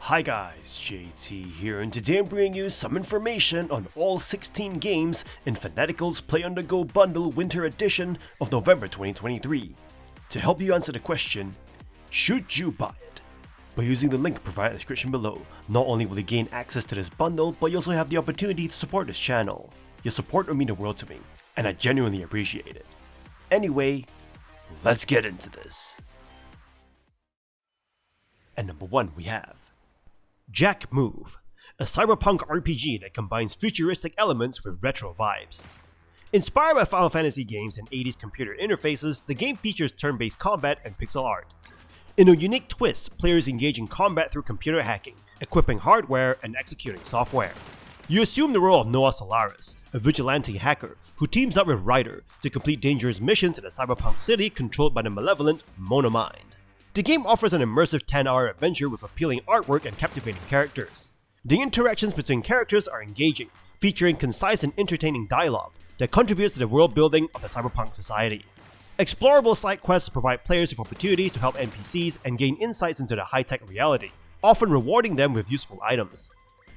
Hi guys, JT here, and today I'm bringing you some information on all 16 games in Fanatical's Play On The Go Bundle Winter Edition of November 2023. To help you answer the question, should you buy it? By using the link provided in the description below, not only will you gain access to this bundle, but you also have the opportunity to support this channel. Your support would mean the world to me, and I genuinely appreciate it. Anyway, let's get into this. And number 1 we have Jack Move, a cyberpunk RPG that combines futuristic elements with retro vibes. Inspired by Final Fantasy games and 80s computer interfaces, the game features turn-based combat and pixel art. In a unique twist, players engage in combat through computer hacking, equipping hardware and executing software. You assume the role of Noah Solaris, a vigilante hacker who teams up with Ryder to complete dangerous missions in a cyberpunk city controlled by the malevolent Monomind. The game offers an immersive 10-hour adventure with appealing artwork and captivating characters. The interactions between characters are engaging, featuring concise and entertaining dialogue that contributes to the world building of the cyberpunk society. Explorable side quests provide players with opportunities to help NPCs and gain insights into the high-tech reality, often rewarding them with useful items.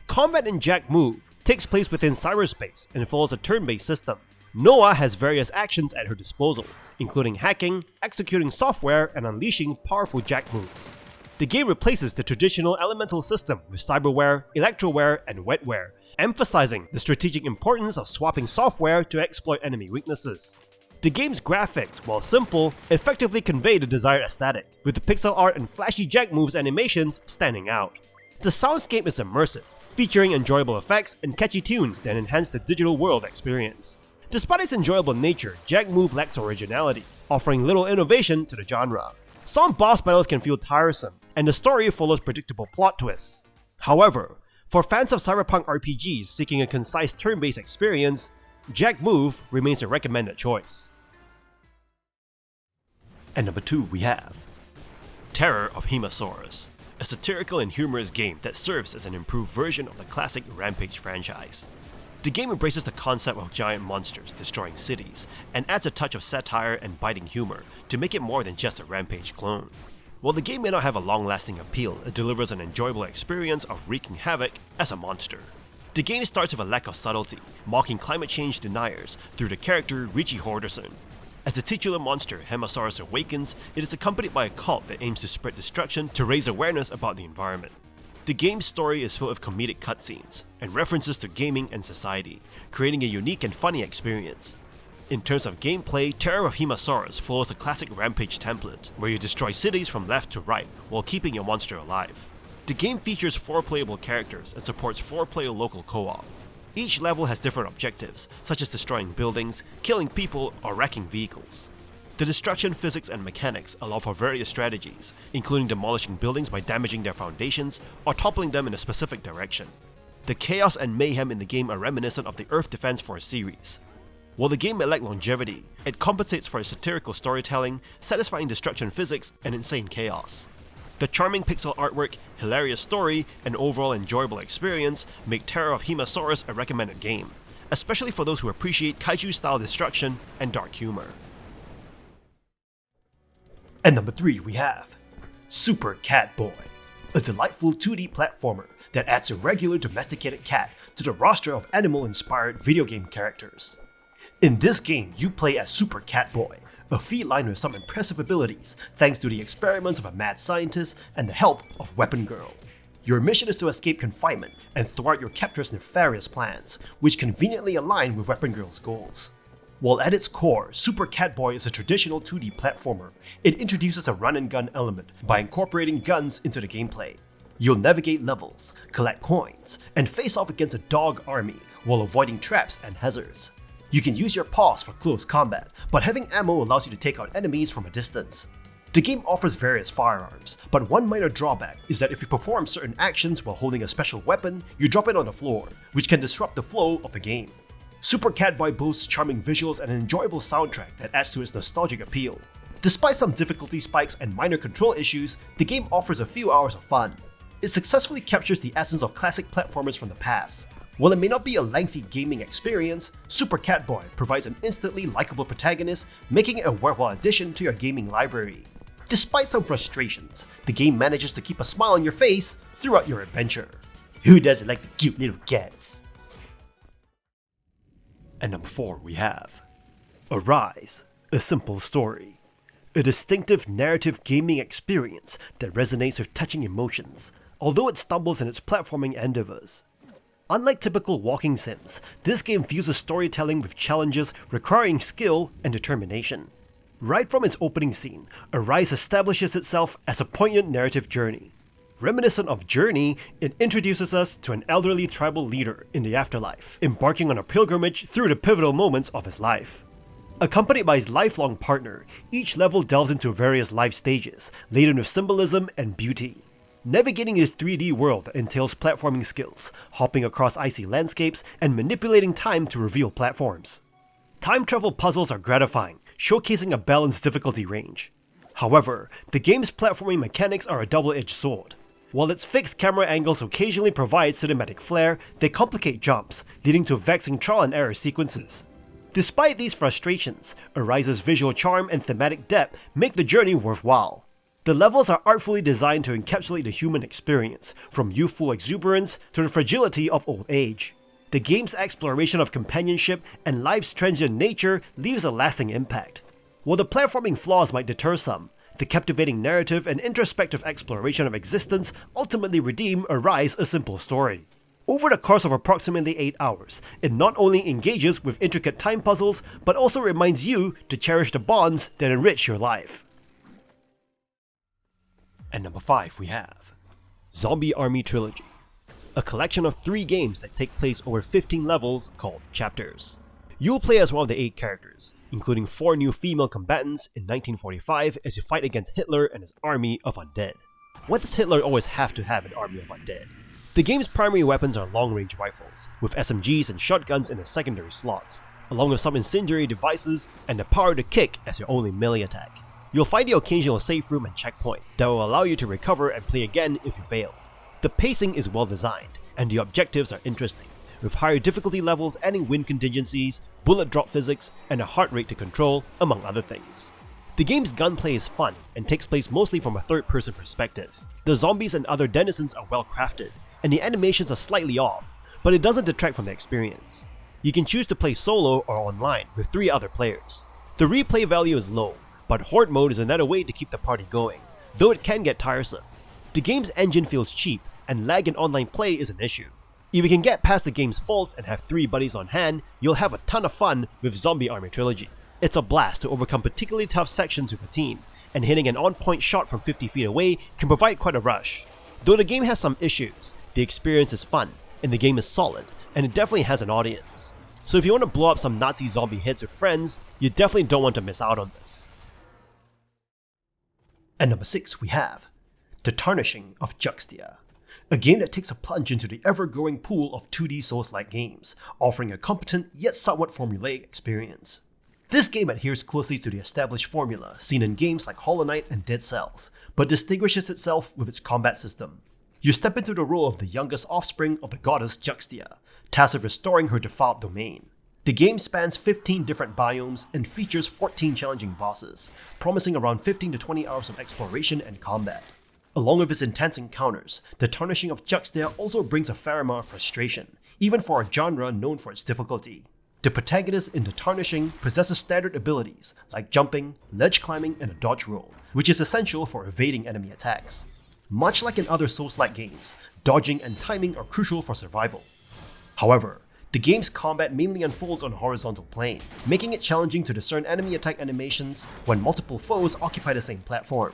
Combat in Jack Move takes place within cyberspace and follows a turn-based system. Noah has various actions at her disposal, including hacking, executing software, and unleashing powerful Jack moves. The game replaces the traditional elemental system with cyberware, electroware, and wetware, emphasizing the strategic importance of swapping software to exploit enemy weaknesses. The game's graphics, while simple, effectively convey the desired aesthetic, with the pixel art and flashy Jack moves animations standing out. The soundscape is immersive, featuring enjoyable effects and catchy tunes that enhance the digital world experience. Despite its enjoyable nature, Jack Move lacks originality, offering little innovation to the genre. Some boss battles can feel tiresome, and the story follows predictable plot twists. However, for fans of cyberpunk RPGs seeking a concise turn-based experience, Jack Move remains a recommended choice. And number 2 we have Terror of Hemasaurus, a satirical and humorous game that serves as an improved version of the classic Rampage franchise. The game embraces the concept of giant monsters destroying cities, and adds a touch of satire and biting humor to make it more than just a Rampage clone. While the game may not have a long-lasting appeal, it delivers an enjoyable experience of wreaking havoc as a monster. The game starts with a lack of subtlety, mocking climate change deniers through the character Röki Horderson. As the titular monster Hemasaurus awakens, it is accompanied by a cult that aims to spread destruction to raise awareness about the environment. The game's story is full of comedic cutscenes and references to gaming and society, creating a unique and funny experience. In terms of gameplay, Terror of Hemasaurus follows the classic Rampage template, where you destroy cities from left to right while keeping your monster alive. The game features 4 playable characters and supports 4-player local co-op. Each level has different objectives, such as destroying buildings, killing people, or wrecking vehicles. The destruction physics and mechanics allow for various strategies, including demolishing buildings by damaging their foundations or toppling them in a specific direction. The chaos and mayhem in the game are reminiscent of the Earth Defense Force series. While the game may lack longevity, it compensates for its satirical storytelling, satisfying destruction physics, and insane chaos. The charming pixel artwork, hilarious story, and overall enjoyable experience make Terror of Hemasaurus a recommended game, especially for those who appreciate kaiju-style destruction and dark humor. And number 3 we have Super Catboy, a delightful 2D platformer that adds a regular domesticated cat to the roster of animal-inspired video game characters. In this game, you play as Super Catboy, a feline with some impressive abilities thanks to the experiments of a mad scientist and the help of Weapon Girl. Your mission is to escape confinement and thwart your captor's nefarious plans, which conveniently align with Weapon Girl's goals. While at its core, Super Catboy is a traditional 2D platformer, it introduces a run-and-gun element by incorporating guns into the gameplay. You'll navigate levels, collect coins, and face off against a dog army while avoiding traps and hazards. You can use your paws for close combat, but having ammo allows you to take out enemies from a distance. The game offers various firearms, but one minor drawback is that if you perform certain actions while holding a special weapon, you drop it on the floor, which can disrupt the flow of the game. Super Catboy boasts charming visuals and an enjoyable soundtrack that adds to its nostalgic appeal. Despite some difficulty spikes and minor control issues, the game offers a few hours of fun. It successfully captures the essence of classic platformers from the past. While it may not be a lengthy gaming experience, Super Catboy provides an instantly likable protagonist, making it a worthwhile addition to your gaming library. Despite some frustrations, the game manages to keep a smile on your face throughout your adventure. Who doesn't like the cute little cats? And number 4 we have Arise, a simple story. A distinctive narrative gaming experience that resonates with touching emotions, although it stumbles in its platforming endeavors. Unlike typical walking sims, this game fuses storytelling with challenges requiring skill and determination. Right from its opening scene, Arise establishes itself as a poignant narrative journey. Reminiscent of Journey, it introduces us to an elderly tribal leader in the afterlife, embarking on a pilgrimage through the pivotal moments of his life. Accompanied by his lifelong partner, each level delves into various life stages, laden with symbolism and beauty. Navigating this 3D world entails platforming skills, hopping across icy landscapes, and manipulating time to reveal platforms. Time travel puzzles are gratifying, showcasing a balanced difficulty range. However, the game's platforming mechanics are a double-edged sword. While its fixed camera angles occasionally provide cinematic flair, they complicate jumps, leading to vexing trial and error sequences. Despite these frustrations, Arise's visual charm and thematic depth make the journey worthwhile. The levels are artfully designed to encapsulate the human experience, from youthful exuberance to the fragility of old age. The game's exploration of companionship and life's transient nature leaves a lasting impact. While the platforming flaws might deter some, the captivating narrative and introspective exploration of existence ultimately redeem Arise, a simple story. Over the course of approximately 8 hours, it not only engages with intricate time puzzles, but also reminds you to cherish the bonds that enrich your life. And number 5 we have Zombie Army Trilogy, a collection of 3 games that take place over 15 levels called chapters. You'll play as one of the 8 characters, including 4 new female combatants in 1945 as you fight against Hitler and his army of undead. Why does Hitler always have to have an army of undead? The game's primary weapons are long-range rifles, with SMGs and shotguns in the secondary slots, along with some incendiary devices and the power to kick as your only melee attack. You'll find the occasional safe room and checkpoint that will allow you to recover and play again if you fail. The pacing is well designed, and the objectives are interesting, with higher difficulty levels adding wind contingencies, bullet drop physics, and a heart rate to control, among other things. The game's gunplay is fun and takes place mostly from a third-person perspective. The zombies and other denizens are well crafted, and the animations are slightly off, but it doesn't detract from the experience. You can choose to play solo or online with 3 other players. The replay value is low, but Horde mode is another way to keep the party going, though it can get tiresome. The game's engine feels cheap, and lag in online play is an issue. If you can get past the game's faults and have 3 buddies on hand, you'll have a ton of fun with Zombie Army Trilogy. It's a blast to overcome particularly tough sections with a team, and hitting an on-point shot from 50 feet away can provide quite a rush. Though the game has some issues, the experience is fun, and the game is solid, and it definitely has an audience. So if you want to blow up some Nazi zombie hits with friends, you definitely don't want to miss out on this. And number 6 we have The Tarnishing of Juxtia, a game that takes a plunge into the ever-growing pool of 2D Souls-like games, offering a competent yet somewhat formulaic experience. This game adheres closely to the established formula seen in games like Hollow Knight and Dead Cells, but distinguishes itself with its combat system. You step into the role of the youngest offspring of the goddess Juxtia, tasked with restoring her defiled domain. The game spans 15 different biomes and features 14 challenging bosses, promising around 15 to 20 hours of exploration and combat. Along with its intense encounters, The Tarnishing of Juxtia also brings a fair amount of frustration, even for a genre known for its difficulty. The protagonist in The Tarnishing possesses standard abilities like jumping, ledge climbing, and a dodge roll, which is essential for evading enemy attacks. Much like in other Souls-like games, dodging and timing are crucial for survival. However, the game's combat mainly unfolds on a horizontal plane, making it challenging to discern enemy attack animations when multiple foes occupy the same platform.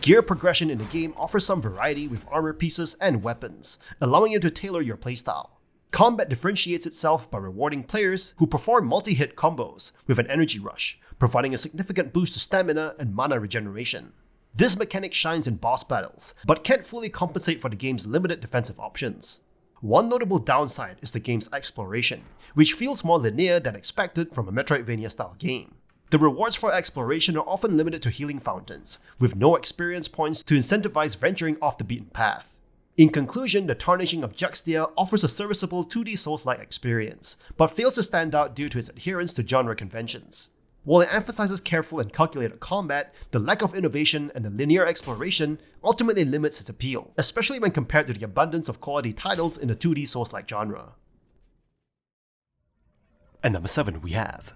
Gear progression in the game offers some variety with armor pieces and weapons, allowing you to tailor your playstyle. Combat differentiates itself by rewarding players who perform multi-hit combos with an energy rush, providing a significant boost to stamina and mana regeneration. This mechanic shines in boss battles, but can't fully compensate for the game's limited defensive options. One notable downside is the game's exploration, which feels more linear than expected from a Metroidvania-style game. The rewards for exploration are often limited to healing fountains, with no experience points to incentivize venturing off the beaten path. In conclusion, The Tarnishing of Juxtia offers a serviceable 2D Souls-like experience, but fails to stand out due to its adherence to genre conventions. While it emphasizes careful and calculated combat, the lack of innovation and the linear exploration ultimately limits its appeal, especially when compared to the abundance of quality titles in the 2D Souls-like genre. And number 7 we have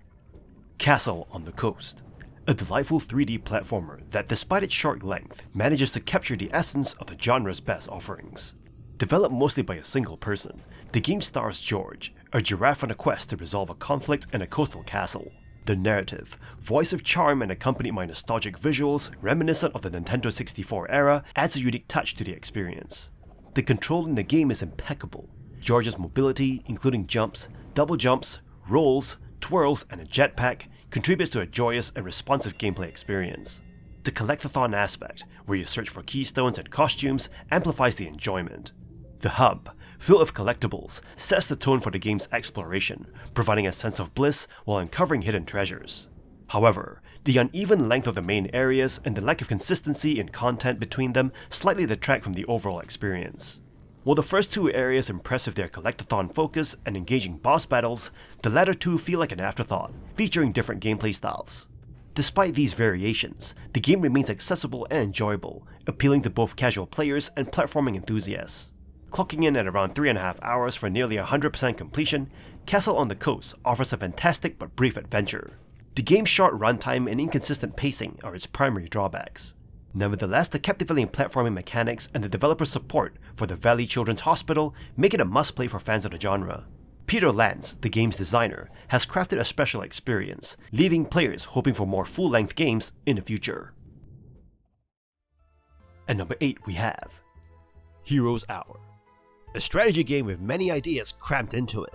Castle on the Coast, a delightful 3D platformer that, despite its short length, manages to capture the essence of the genre's best offerings. Developed mostly by a single person, the game stars George, a giraffe on a quest to resolve a conflict in a coastal castle. The narrative, voice of charm and accompanied by nostalgic visuals reminiscent of the Nintendo 64 era, adds a unique touch to the experience. The control in the game is impeccable. George's mobility, including jumps, double jumps, rolls, twirls, and a jetpack, contributes to a joyous and responsive gameplay experience. The collectathon aspect, where you search for keystones and costumes, amplifies the enjoyment. The hub, filled with collectibles, sets the tone for the game's exploration, providing a sense of bliss while uncovering hidden treasures. However, the uneven length of the main areas and the lack of consistency in content between them slightly detract from the overall experience. While the first two areas impress with their collectathon focus and engaging boss battles, the latter two feel like an afterthought, featuring different gameplay styles. Despite these variations, the game remains accessible and enjoyable, appealing to both casual players and platforming enthusiasts. Clocking in at around 3.5 hours for nearly 100% completion, Castle on the Coast offers a fantastic but brief adventure. The game's short runtime and inconsistent pacing are its primary drawbacks. Nevertheless, the captivating platforming mechanics and the developer's support for the Valley Children's Hospital make it a must-play for fans of the genre. Peter Lance, the game's designer, has crafted a special experience, leaving players hoping for more full-length games in the future. At number 8 we have Hero's Hour, a strategy game with many ideas crammed into it.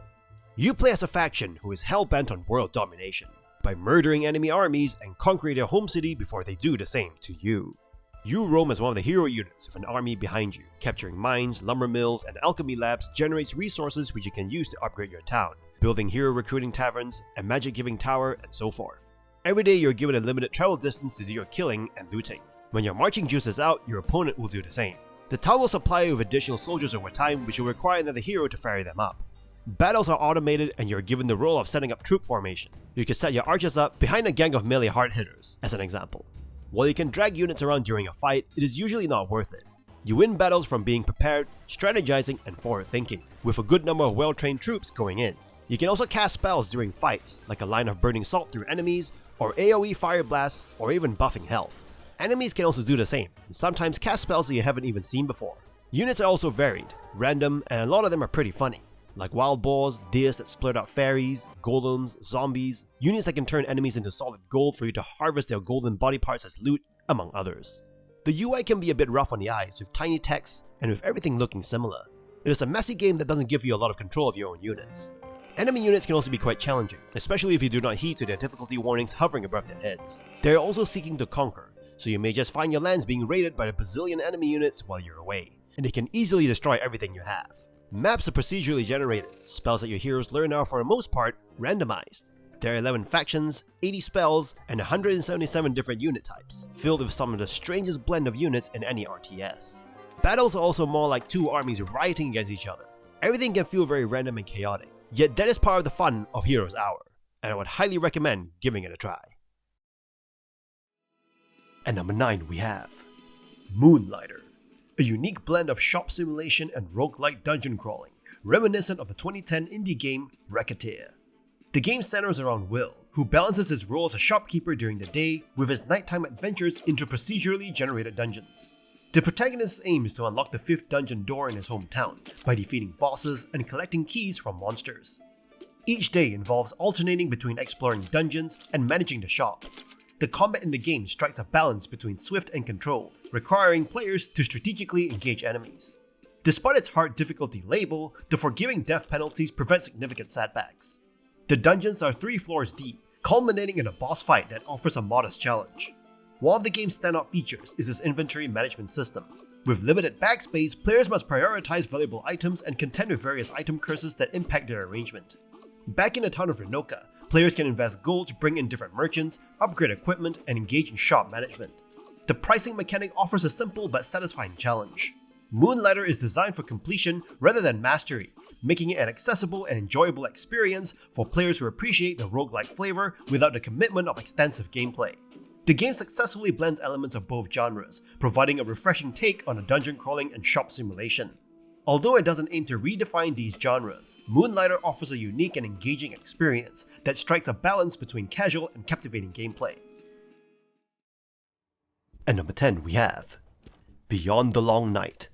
You play as a faction who is hell-bent on world domination, by murdering enemy armies and conquering their home city before they do the same to you. You roam as one of the hero units with an army behind you. Capturing mines, lumber mills, and alchemy labs generates resources which you can use to upgrade your town, building hero recruiting taverns, a magic giving tower, and so forth. Every day you're given a limited travel distance to do your killing and looting. When your marching juice is out, your opponent will do the same. The town will supply you with additional soldiers over time, which will require another hero to ferry them up. Battles are automated and you're given the role of setting up troop formation. You can set your archers up behind a gang of melee hard hitters, as an example. While you can drag units around during a fight, it is usually not worth it. You win battles from being prepared, strategizing, and forward thinking, with a good number of well-trained troops going in. You can also cast spells during fights, like a line of burning salt through enemies, or AoE fire blasts, or even buffing health. Enemies can also do the same, and sometimes cast spells that you haven't even seen before. Units are also varied, random, and a lot of them are pretty funny, like wild boars, deers that splurt out fairies, golems, zombies, units that can turn enemies into solid gold for you to harvest their golden body parts as loot, among others. The UI can be a bit rough on the eyes with tiny text and with everything looking similar. It is a messy game that doesn't give you a lot of control of your own units. Enemy units can also be quite challenging, especially if you do not heed to their difficulty warnings hovering above their heads. They are also seeking to conquer, so you may just find your lands being raided by a bazillion enemy units while you're away, and they can easily destroy everything you have. Maps are procedurally generated, spells that your heroes learn are for the most part randomized. There are 11 factions, 80 spells, and 177 different unit types, filled with some of the strangest blend of units in any RTS. Battles are also more like two armies rioting against each other. Everything can feel very random and chaotic, yet that is part of the fun of Hero's Hour, and I would highly recommend giving it a try. At number 9 we have Moonlighter, a unique blend of shop simulation and roguelike dungeon crawling, reminiscent of the 2010 indie game Röki. The game centers around Will, who balances his role as a shopkeeper during the day with his nighttime adventures into procedurally generated dungeons. The protagonist's aim is to unlock the 5th dungeon door in his hometown by defeating bosses and collecting keys from monsters. Each day involves alternating between exploring dungeons and managing the shop. The combat in the game strikes a balance between swift and controlled, requiring players to strategically engage enemies. Despite its hard difficulty label, the forgiving death penalties prevent significant setbacks. The dungeons are 3 floors deep, culminating in a boss fight that offers a modest challenge. One of the game's standout features is its inventory management system. With limited backspace, players must prioritize valuable items and contend with various item curses that impact their arrangement. Back in the town of Röki, players can invest gold to bring in different merchants, upgrade equipment, and engage in shop management. The pricing mechanic offers a simple but satisfying challenge. Moonlighter is designed for completion rather than mastery, making it an accessible and enjoyable experience for players who appreciate the roguelike flavor without the commitment of extensive gameplay. The game successfully blends elements of both genres, providing a refreshing take on a dungeon crawling and shop simulation. Although it doesn't aim to redefine these genres, Moonlighter offers a unique and engaging experience that strikes a balance between casual and captivating gameplay. At number 10 we have Beyond the Long Night,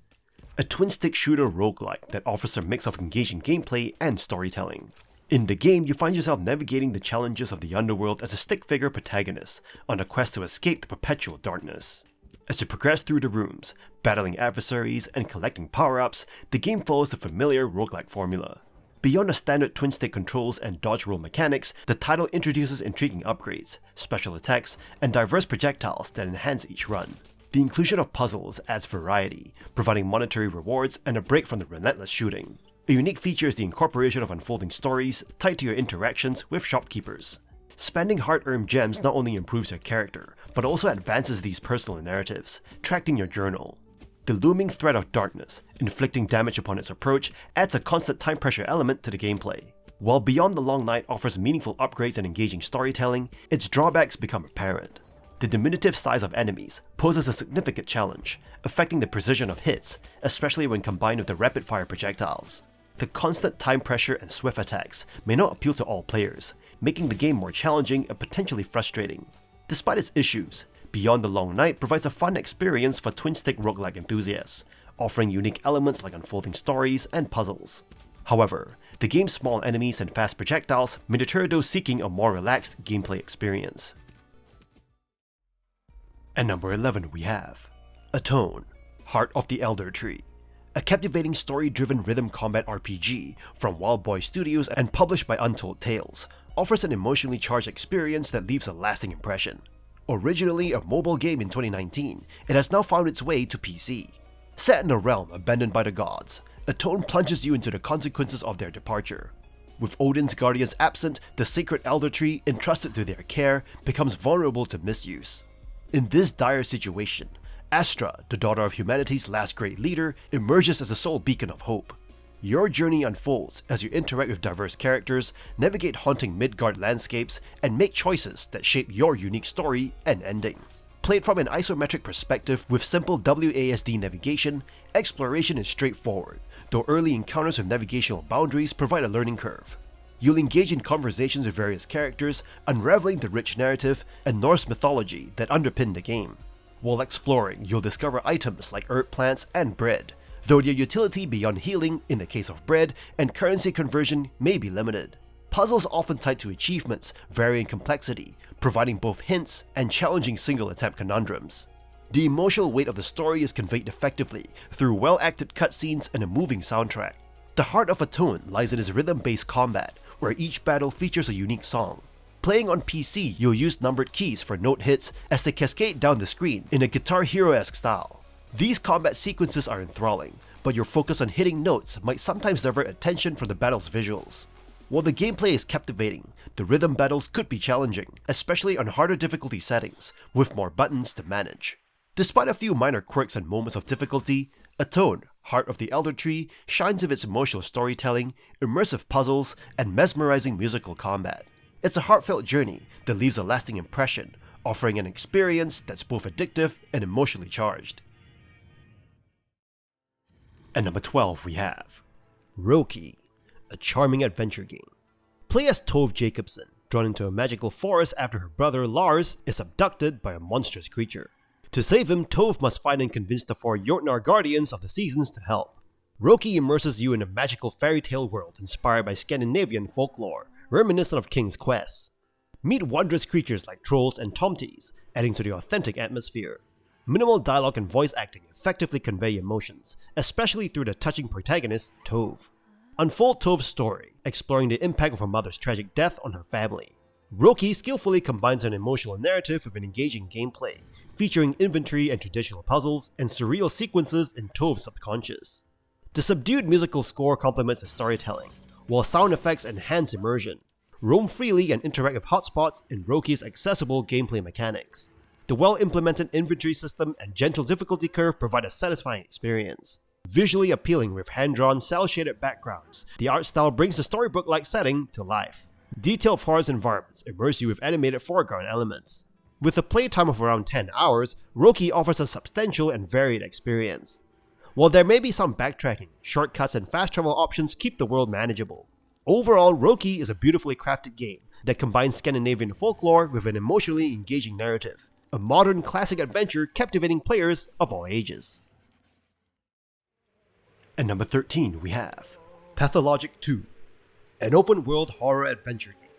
a twin-stick shooter roguelike that offers a mix of engaging gameplay and storytelling. In the game, you find yourself navigating the challenges of the underworld as a stick-figure protagonist on a quest to escape the perpetual darkness. As you progress through the rooms, battling adversaries and collecting power-ups, the game follows the familiar roguelike formula. Beyond the standard twin-stick controls and dodge roll mechanics, the title introduces intriguing upgrades, special attacks, and diverse projectiles that enhance each run. The inclusion of puzzles adds variety, providing monetary rewards and a break from the relentless shooting. A unique feature is the incorporation of unfolding stories tied to your interactions with shopkeepers. Spending hard-earned gems not only improves your character, but also advances these personal narratives, tracked in your journal. The looming threat of darkness, inflicting damage upon its approach, adds a constant time pressure element to the gameplay. While Beyond the Long Night offers meaningful upgrades and engaging storytelling, its drawbacks become apparent. The diminutive size of enemies poses a significant challenge, affecting the precision of hits, especially when combined with the rapid-fire projectiles. The constant time pressure and swift attacks may not appeal to all players, making the game more challenging and potentially frustrating. Despite its issues, Beyond the Long Night provides a fun experience for twin-stick roguelike enthusiasts, offering unique elements like unfolding stories and puzzles. However, the game's small enemies and fast projectiles may deter those seeking a more relaxed gameplay experience. At number 11 we have ATONE, Heart of the Elder Tree, a captivating story-driven rhythm combat RPG from Wild Boy Studios and published by Untold Tales, offers an emotionally charged experience that leaves a lasting impression. Originally a mobile game in 2019, it has now found its way to PC. Set in a realm abandoned by the gods, ATONE plunges you into the consequences of their departure. With Odin's guardians absent, the sacred Elder Tree entrusted to their care becomes vulnerable to misuse. In this dire situation, Astra, the daughter of humanity's last great leader, emerges as a sole beacon of hope. Your journey unfolds as you interact with diverse characters, navigate haunting Midgard landscapes, and make choices that shape your unique story and ending. Played from an isometric perspective with simple WASD navigation, exploration is straightforward, though early encounters with navigational boundaries provide a learning curve. You'll engage in conversations with various characters, unraveling the rich narrative and Norse mythology that underpin the game. While exploring, you'll discover items like herb plants and bread, though their utility beyond healing in the case of bread and currency conversion may be limited. Puzzles often tied to achievements vary in complexity, providing both hints and challenging single-attempt conundrums. The emotional weight of the story is conveyed effectively through well-acted cutscenes and a moving soundtrack. The heart of ATONE lies in its rhythm-based combat, where each battle features a unique song. Playing on PC, you'll use numbered keys for note hits as they cascade down the screen in a Guitar Hero-esque style. These combat sequences are enthralling, but your focus on hitting notes might sometimes divert attention from the battle's visuals. While the gameplay is captivating, the rhythm battles could be challenging, especially on harder difficulty settings, with more buttons to manage. Despite a few minor quirks and moments of difficulty, ATONE, Heart of the Elder Tree, shines with its emotional storytelling, immersive puzzles, and mesmerizing musical combat. It's a heartfelt journey that leaves a lasting impression, offering an experience that's both addictive and emotionally charged. At number 12 we have Röki, a charming adventure game. Play as Tove Jacobson, drawn into a magical forest after her brother Lars is abducted by a monstrous creature. To save him, Tove must find and convince the four Jotnar guardians of the seasons to help. Röki immerses you in a magical fairy tale world inspired by Scandinavian folklore, reminiscent of King's Quest. Meet wondrous creatures like trolls and tomties, adding to the authentic atmosphere. Minimal dialogue and voice acting effectively convey emotions, especially through the touching protagonist, Tove. Unfold Tove's story, exploring the impact of her mother's tragic death on her family. Röki skillfully combines an emotional narrative with an engaging gameplay, featuring inventory and traditional puzzles and surreal sequences in Tove's subconscious. The subdued musical score complements the storytelling, while sound effects enhance immersion. Roam freely and interact with hotspots in Röki's accessible gameplay mechanics. The well-implemented inventory system and gentle difficulty curve provide a satisfying experience. Visually appealing with hand-drawn, cel-shaded backgrounds, the art style brings the storybook-like setting to life. Detailed forest environments immerse you with animated foreground elements. With a playtime of around 10 hours, Röki offers a substantial and varied experience. While there may be some backtracking, shortcuts and fast travel options keep the world manageable. Overall, Röki is a beautifully crafted game that combines Scandinavian folklore with an emotionally engaging narrative. A modern classic adventure captivating players of all ages. At number 13 we have Pathologic 2, an open-world horror adventure game.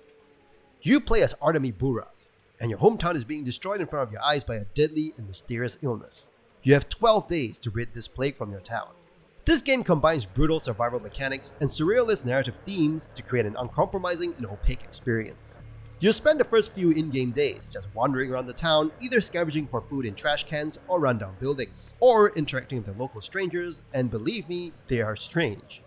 You play as Artemi Burak, and your hometown is being destroyed in front of your eyes by a deadly and mysterious illness. You have 12 days to rid this plague from your town. This game combines brutal survival mechanics and surrealist narrative themes to create an uncompromising and opaque experience. You'll spend the first few in-game days just wandering around the town, either scavenging for food in trash cans or rundown buildings, or interacting with the local strangers, and believe me, they are strange.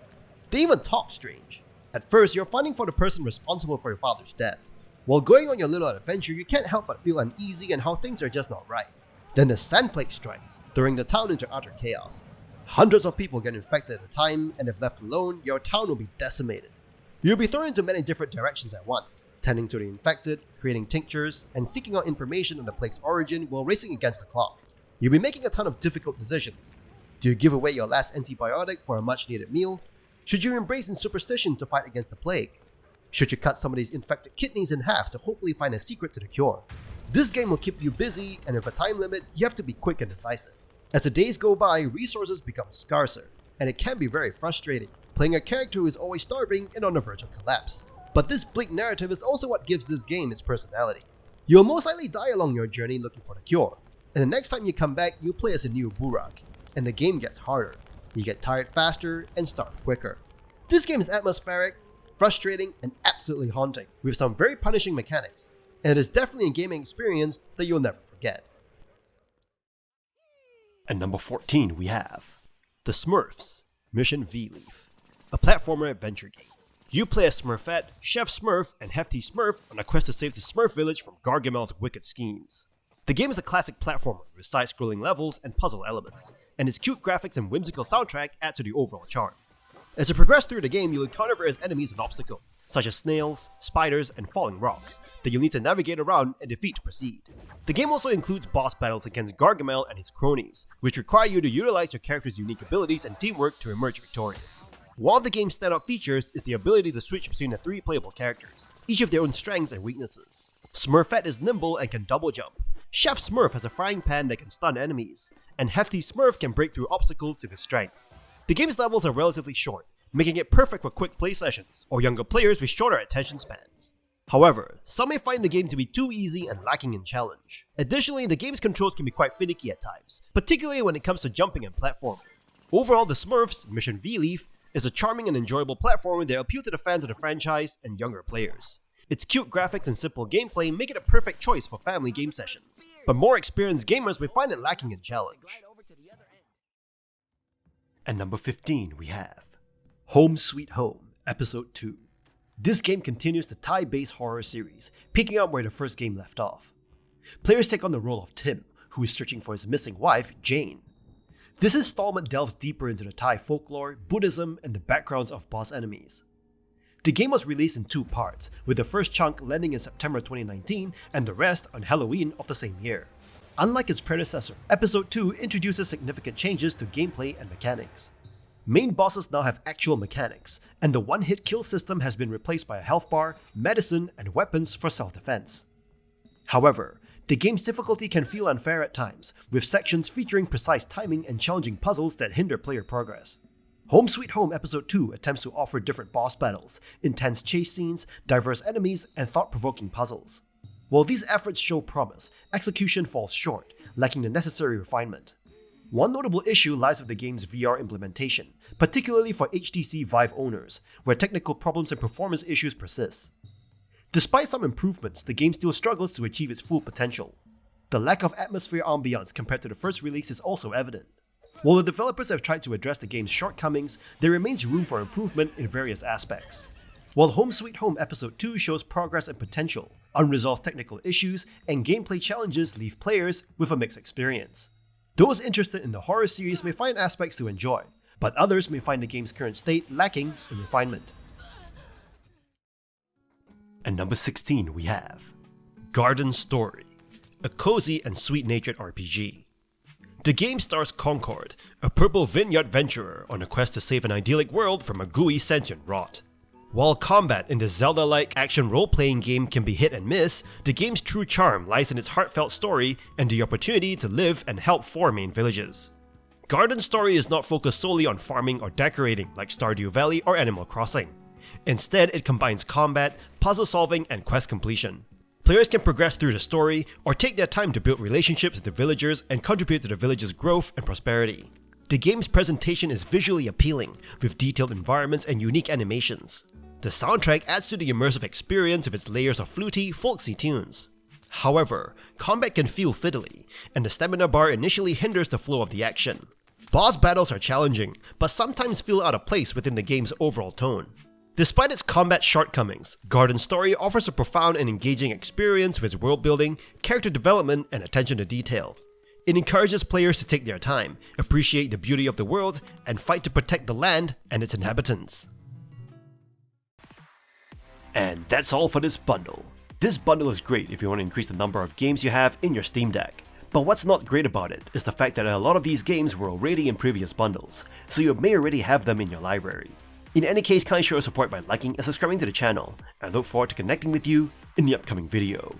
They even talk strange. At first, you're finding for the person responsible for your father's death. While going on your little adventure, you can't help but feel uneasy and how things are just not right. Then the sand plague strikes, throwing the town into utter chaos. Hundreds of people get infected at a time, and if left alone, your town will be decimated. You'll be thrown into many different directions at once, tending to the infected, creating tinctures, and seeking out information on the plague's origin while racing against the clock. You'll be making a ton of difficult decisions. Do you give away your last antibiotic for a much needed meal? Should you embrace superstition to fight against the plague? Should you cut somebody's infected kidneys in half to hopefully find a secret to the cure? This game will keep you busy, and with a time limit, you have to be quick and decisive. As the days go by, resources become scarcer, and it can be very frustrating, playing a character who is always starving and on the verge of collapse. But this bleak narrative is also what gives this game its personality. You'll most likely die along your journey looking for the cure, and the next time you come back, you play as a new Burak, and the game gets harder. You get tired faster and starve quicker. This game is atmospheric, frustrating, and absolutely haunting, with some very punishing mechanics, and it is definitely a gaming experience that you'll never forget. At number 14 we have The Smurfs, Mission Vileaf, a platformer adventure game. You play as Smurfette, Chef Smurf, and Hefty Smurf on a quest to save the Smurf village from Gargamel's wicked schemes. The game is a classic platformer with side-scrolling levels and puzzle elements, and its cute graphics and whimsical soundtrack add to the overall charm. As you progress through the game, you'll encounter various enemies and obstacles, such as snails, spiders, and falling rocks, that you'll need to navigate around and defeat to proceed. The game also includes boss battles against Gargamel and his cronies, which require you to utilize your character's unique abilities and teamwork to emerge victorious. One of the game's standout features is the ability to switch between the three playable characters, each of their own strengths and weaknesses. Smurfette is nimble and can double jump. Chef Smurf has a frying pan that can stun enemies, and Hefty Smurf can break through obstacles with his strength. The game's levels are relatively short, making it perfect for quick play sessions, or younger players with shorter attention spans. However, some may find the game to be too easy and lacking in challenge. Additionally, the game's controls can be quite finicky at times, particularly when it comes to jumping and platforming. Overall, The Smurfs, Mission Vileaf, is a charming and enjoyable platformer that appeals to the fans of the franchise and younger players. Its cute graphics and simple gameplay make it a perfect choice for family game sessions, but more experienced gamers may find it lacking in challenge. At number 15 we have Home Sweet Home, Episode 2. This game continues the Thai-based horror series, picking up where the first game left off. Players take on the role of Tim, who is searching for his missing wife, Jane. This installment delves deeper into the Thai folklore, Buddhism, and the backgrounds of boss enemies. The game was released in 2 parts, with the first chunk landing in September 2019 and the rest on Halloween of the same year. Unlike its predecessor, Episode 2 introduces significant changes to gameplay and mechanics. Main bosses now have actual mechanics, and the one-hit kill system has been replaced by a health bar, medicine, and weapons for self-defense. However, the game's difficulty can feel unfair at times, with sections featuring precise timing and challenging puzzles that hinder player progress. Home Sweet Home Episode 2 attempts to offer different boss battles, intense chase scenes, diverse enemies, and thought-provoking puzzles. While these efforts show promise, execution falls short, lacking the necessary refinement. One notable issue lies with the game's VR implementation, particularly for HTC Vive owners, where technical problems and performance issues persist. Despite some improvements, the game still struggles to achieve its full potential. The lack of atmosphere ambiance compared to the first release is also evident. While the developers have tried to address the game's shortcomings, there remains room for improvement in various aspects. While Home Sweet Home Episode 2 shows progress and potential, unresolved technical issues and gameplay challenges leave players with a mixed experience. Those interested in the horror series may find aspects to enjoy, but others may find the game's current state lacking in refinement. At number 16 we have Garden Story, a cozy and sweet-natured RPG. The game stars Concord, a purple vineyard venturer on a quest to save an idyllic world from a gooey sentient rot. While combat in the Zelda-like action role-playing game can be hit and miss, the game's true charm lies in its heartfelt story and the opportunity to live and help 4 main villages. Garden Story is not focused solely on farming or decorating like Stardew Valley or Animal Crossing. Instead, it combines combat, puzzle solving, and quest completion. Players can progress through the story or take their time to build relationships with the villagers and contribute to the village's growth and prosperity. The game's presentation is visually appealing, with detailed environments and unique animations. The soundtrack adds to the immersive experience with its layers of fluty, folksy tunes. However, combat can feel fiddly, and the stamina bar initially hinders the flow of the action. Boss battles are challenging, but sometimes feel out of place within the game's overall tone. Despite its combat shortcomings, Garden Story offers a profound and engaging experience with its world building, character development, and attention to detail. It encourages players to take their time, appreciate the beauty of the world, and fight to protect the land and its inhabitants. And that's all for this bundle. This bundle is great if you want to increase the number of games you have in your Steam Deck. But what's not great about it is the fact that a lot of these games were already in previous bundles, so you may already have them in your library. In any case, kindly show your support by liking and subscribing to the channel, and I look forward to connecting with you in the upcoming video.